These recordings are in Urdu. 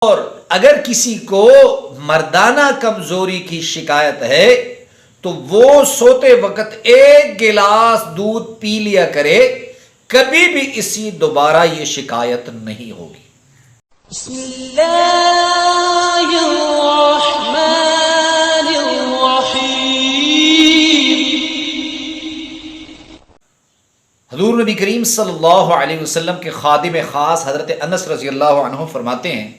اور اگر کسی کو مردانہ کمزوری کی شکایت ہے تو وہ سوتے وقت ایک گلاس دودھ پی لیا کرے، کبھی بھی اسی دوبارہ یہ شکایت نہیں ہوگی۔ بسم اللہ الرحمن الرحیم۔ حضور نبی کریم صلی اللہ علیہ وسلم کے خادم خاص حضرت انس رضی اللہ عنہ فرماتے ہیں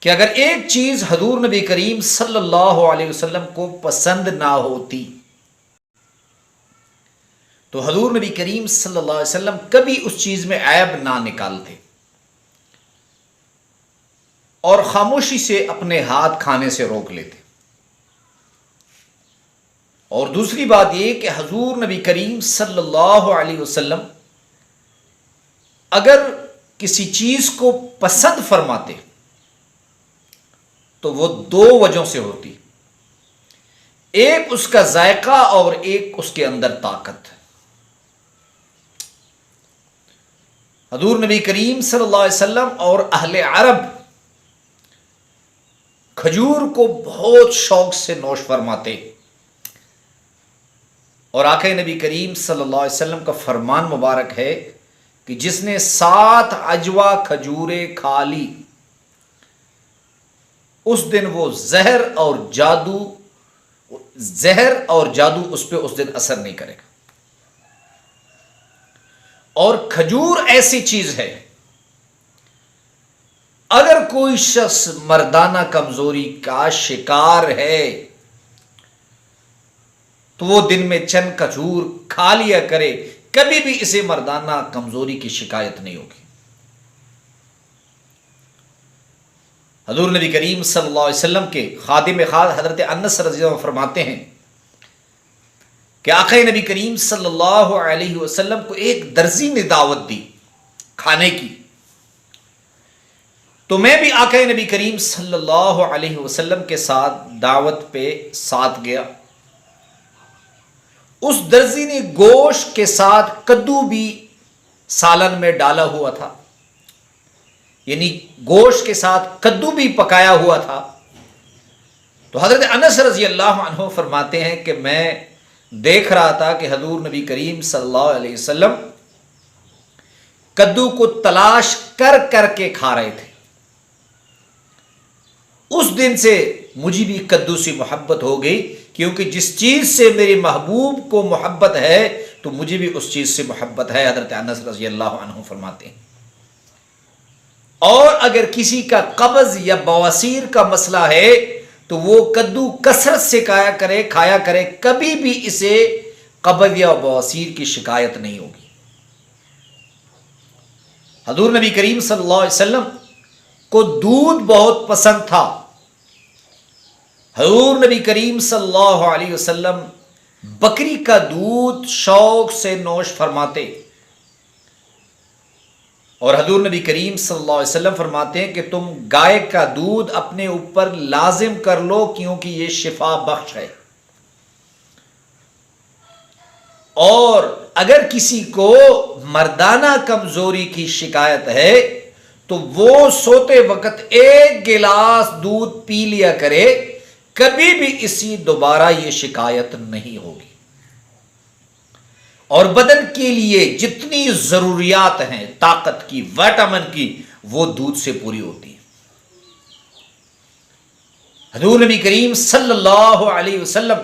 کہ اگر ایک چیز حضور نبی کریم صلی اللہ علیہ وسلم کو پسند نہ ہوتی تو حضور نبی کریم صلی اللہ علیہ وسلم کبھی اس چیز میں عیب نہ نکالتے اور خاموشی سے اپنے ہاتھ کھانے سے روک لیتے۔ اور دوسری بات یہ کہ حضور نبی کریم صلی اللہ علیہ وسلم اگر کسی چیز کو پسند فرماتے تو وہ دو وجہوں سے ہوتی، ایک اس کا ذائقہ اور ایک اس کے اندر طاقت۔ حضور نبی کریم صلی اللہ علیہ وسلم اور اہل عرب کھجور کو بہت شوق سے نوش فرماتے، اور آقا نبی کریم صلی اللہ علیہ وسلم کا فرمان مبارک ہے کہ جس نے 7 عجوہ کھجوریں کھا لی اس دن وہ زہر اور جادو اس پہ اس دن اثر نہیں کرے گا۔ اور کھجور ایسی چیز ہے اگر کوئی شخص مردانہ کمزوری کا شکار ہے تو وہ دن میں چند کھجور کھا لیا کرے، کبھی بھی اسے مردانہ کمزوری کی شکایت نہیں ہوگی۔ حضور نبی کریم صلی اللہ علیہ وسلم کے خادم خاص حضرت انس رضی اللہ عنہ فرماتے ہیں کہ آقا نبی کریم صلی اللہ علیہ وسلم کو ایک درزی نے دعوت دی کھانے کی، تو میں بھی آقا نبی کریم صلی اللہ علیہ وسلم کے ساتھ دعوت پہ ساتھ گیا۔ اس درزی نے گوشت کے ساتھ کدو بھی سالن میں ڈالا ہوا تھا، یعنی گوشت کے ساتھ کدو بھی پکایا ہوا تھا۔ تو حضرت انس رضی اللہ عنہ فرماتے ہیں کہ میں دیکھ رہا تھا کہ حضور نبی کریم صلی اللہ علیہ وسلم کدو کو تلاش کر کر کے کھا رہے تھے۔ اس دن سے مجھے بھی کدو سے محبت ہو گئی، کیونکہ جس چیز سے میرے محبوب کو محبت ہے تو مجھے بھی اس چیز سے محبت ہے، حضرت انس رضی اللہ عنہ فرماتے ہیں۔ اور اگر کسی کا قبض یا بواسیر کا مسئلہ ہے تو وہ کدو کثرت سے کھایا کرے، کبھی بھی اسے قبض یا بواسیر کی شکایت نہیں ہوگی۔ حضور نبی کریم صلی اللہ علیہ وسلم کو دودھ بہت پسند تھا۔ حضور نبی کریم صلی اللہ علیہ وسلم بکری کا دودھ شوق سے نوش فرماتے، اور حضور نبی کریم صلی اللہ علیہ وسلم فرماتے ہیں کہ تم گائے کا دودھ اپنے اوپر لازم کر لو کیونکہ یہ شفا بخش ہے۔ اور اگر کسی کو مردانہ کمزوری کی شکایت ہے تو وہ سوتے وقت ایک گلاس دودھ پی لیا کرے، کبھی بھی اسی دوبارہ یہ شکایت نہیں ہوگی۔ اور بدن کے لیے جتنی ضروریات ہیں طاقت کی، وٹامن کی، وہ دودھ سے پوری ہوتی ہیں۔ حضور نبی کریم صلی اللہ علیہ وسلم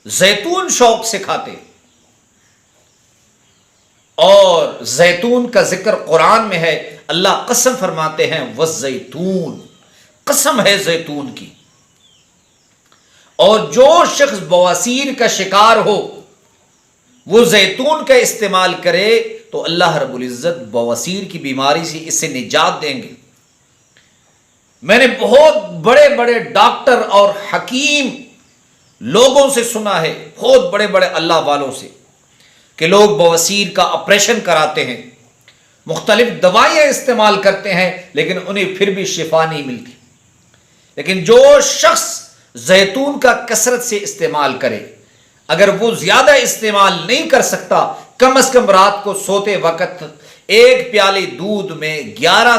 زیتون شوق سے کھاتے، اور زیتون کا ذکر قرآن میں ہے، اللہ قسم فرماتے ہیں والزیتون، قسم ہے زیتون کی۔ اور جو شخص بواسیر کا شکار ہو وہ زیتون کا استعمال کرے تو اللہ رب العزت بواسیر کی بیماری سے اسے نجات دیں گے۔ میں نے بہت بڑے بڑے ڈاکٹر اور حکیم لوگوں سے سنا ہے، بہت بڑے بڑے اللہ والوں سے، کہ لوگ بواسیر کا آپریشن کراتے ہیں، مختلف دوائیاں استعمال کرتے ہیں، لیکن انہیں پھر بھی شفا نہیں ملتی۔ لیکن جو شخص زیتون کا کثرت سے استعمال کرے، اگر وہ زیادہ استعمال نہیں کر سکتا، کم از کم رات کو سوتے وقت ایک پیالے دودھ میں 11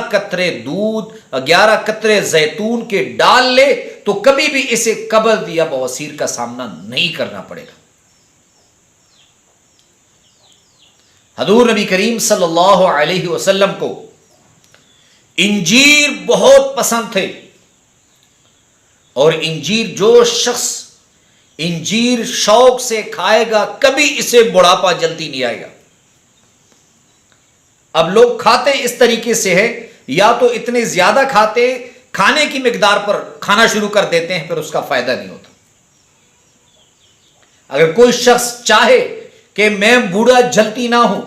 قطرے زیتون کے ڈال لے تو کبھی بھی اسے قبض یا بواسیر کا سامنا نہیں کرنا پڑے گا۔ حضور نبی کریم صلی اللہ علیہ وسلم کو انجیر بہت پسند تھے، اور انجیر جو شخص انجیر شوق سے کھائے گا کبھی اسے بڑھاپا جلدی نہیں آئے گا۔ اب لوگ کھاتے اس طریقے سے ہے، یا تو اتنے زیادہ کھاتے، کھانے کی مقدار پر کھانا شروع کر دیتے ہیں، پھر اس کا فائدہ نہیں ہوتا۔ اگر کوئی شخص چاہے کہ میں بوڑھا جلدی نہ ہوں،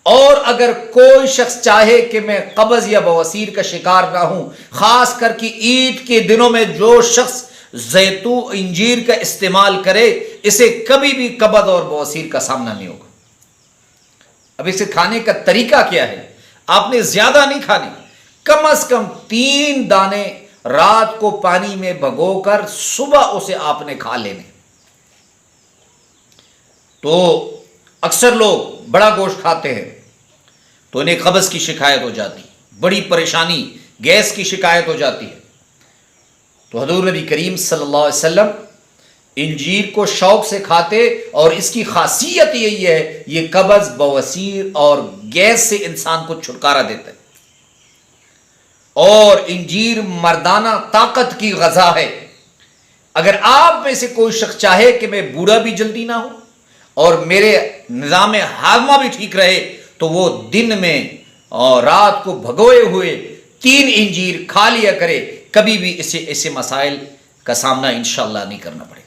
اور اگر کوئی شخص چاہے کہ میں قبض یا بواسیر کا شکار نہ ہوں، خاص کر کے عید کے دنوں میں جو شخص زیتون انجیر کا استعمال کرے اسے کبھی بھی قبض اور بواسیر کا سامنا نہیں ہوگا۔ اب اسے کھانے کا طریقہ کیا ہے؟ آپ نے زیادہ نہیں کھانی، کم از کم 3 دانے رات کو پانی میں بھگو کر صبح اسے آپ نے کھا لینے۔ تو اکثر لوگ بڑا گوشت کھاتے ہیں تو انہیں قبض کی شکایت ہو جاتی، بڑی پریشانی، گیس کی شکایت ہو جاتی ہے۔ تو حضور نبی کریم صلی اللہ علیہ وسلم انجیر کو شوق سے کھاتے، اور اس کی خاصیت یہی ہے یہ قبض، بواسیر اور گیس سے انسان کو چھٹکارا دیتا ہے۔ اور انجیر مردانہ طاقت کی غذا ہے۔ اگر آپ میں سے کوئی شخص چاہے کہ میں بوڑھا بھی جلدی نہ ہوں اور میرے نظام ہاضمہ بھی ٹھیک رہے، تو وہ دن میں اور رات کو بھگوئے ہوئے 3 انجیر کھا لیا کرے، کبھی بھی اسے ایسے مسائل کا سامنا انشاءاللہ نہیں کرنا پڑے۔